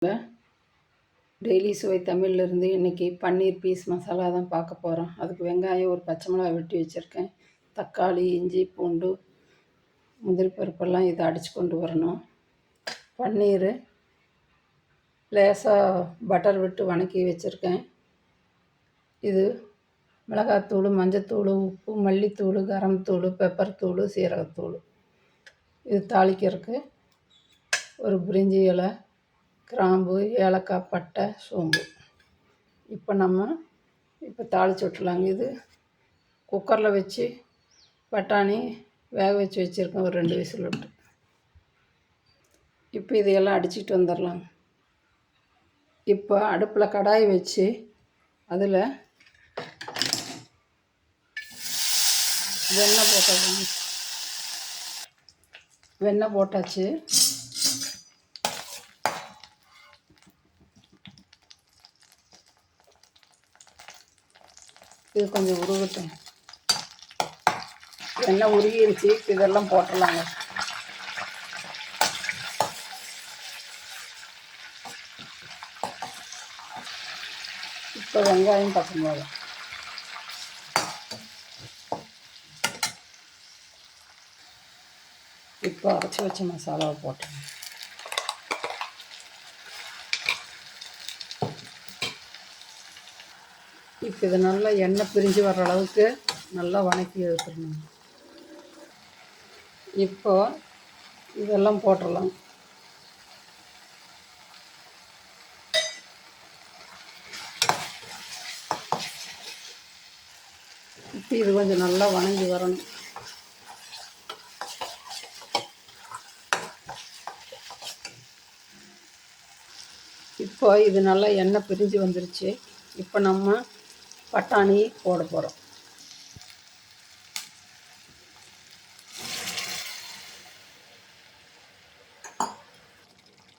Daily சுவை தமிழ்லேருந்து இன்றைக்கி பன்னீர் piece masala தான் பார்க்க போகிறோம். அதுக்கு வெங்காயம், ஒரு பச்சை மிளகாய் வெட்டி வச்சுருக்கேன். தக்காளி, இஞ்சி, பூண்டு, முந்திரி பருப்பெல்லாம் இதை அடித்து கொண்டு வரணும். பன்னீர் லேசாக பட்டர் விட்டு வணக்கி வச்சுருக்கேன். இது மிளகாத்தூள், மஞ்சத்தூள், உப்பு, மல்லித்தூள், கரம் தூள், பெப்பர் தூள், சீரகத்தூள். இது தாளிக்கிறதுக்கு ஒரு பிரிஞ்சி இலை, கிராம்பு, ஏலக்காய், பட்டை, சோம்பு. இப்போ தாளித்து விட்டுலாங்க. இது குக்கரில் வச்சு பட்டாணி வேக வச்சு வச்சுருக்கேன், ஒரு 2 விசில் விட்டு. இப்போ இதையெல்லாம் அடிச்சுட்டு வந்துடலாங்க. இப்போ அடுப்பில் கடாய் வச்சு அதில் வெண்ணெய் போட்டாச்சு. இது கொஞ்சம் உருகட்டும். எண்ணெய் உருகிருச்சு. இதெல்லாம் போட்டுடலாங்க. இப்போ வெங்காயம் பச்சைமிளகா, இப்போ அரைச்சி வச்ச மசாலாவை போட்டேன். இப்போ இது நல்லா எண்ணெய் பிரிஞ்சு வர்ற அளவுக்கு நல்லா வணக்கி எடுத்துடணும். இப்போ இதெல்லாம் போட்டுடலாம். இப்போ இது கொஞ்சம் நல்லா வணங்கி வரணும். இப்போ இது நல்லா எண்ணெய் பிரிஞ்சு வந்துருச்சு. இப்போ நம்ம பட்டாணி போட போகிறோம்.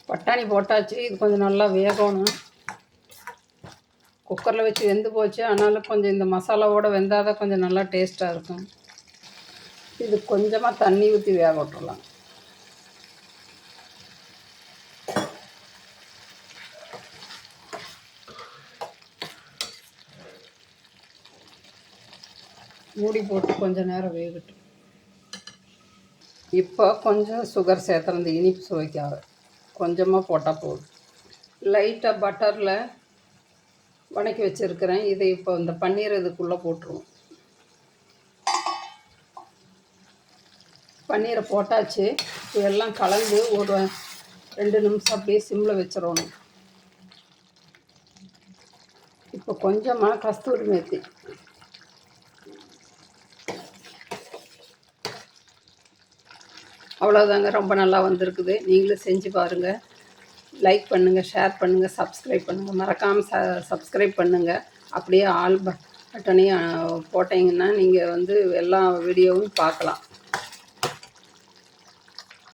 பட்டாணி போட்டாச்சு. இது கொஞ்சம் நல்லா வேகணும். குக்கரில் வச்சு வெந்து போச்சு. அதனால் கொஞ்சம் இந்த மசாலாவோடு வெந்தால் தான் கொஞ்சம் நல்லா டேஸ்ட்டாக இருக்கும். இது கொஞ்சமாக தண்ணி ஊற்றி வேக விட்டுறலாம். மூடி போட்டு கொஞ்சம் நேரம் வேகட்டும். இப்போ கொஞ்சம் சுகர் சேர்த்துறேன். இந்த இனிப்பு சுவைக்காக கொஞ்சமாக போட்டால் போதும். லைட்டாக பட்டரில் வணக்கி வச்சுருக்கிறேன். இதை இப்போ இந்த பன்னீர் இதுக்குள்ளே போட்டுருவோம். பன்னீரை போட்டாச்சு. இதெல்லாம் கலந்து ஒரு 2 நிமிஷம் அப்படியே சிம்மில் வச்சிடணும். இப்போ கொஞ்சமாக கஸ்தூரி மேத்தி, அவ்வளோதாங்க. ரொம்ப நல்லா வந்திருக்குது. நீங்களும் செஞ்சு பாருங்கள். லைக் பண்ணுங்கள், ஷேர் பண்ணுங்கள், சப்ஸ்கிரைப் பண்ணுங்கள். மறக்காமல் சப்ஸ்கிரைப் பண்ணுங்கள். அப்படியே ஆல் பட்டனையும் போட்டிங்கன்னா நீங்கள் எல்லா வீடியோவும் பார்க்கலாம்.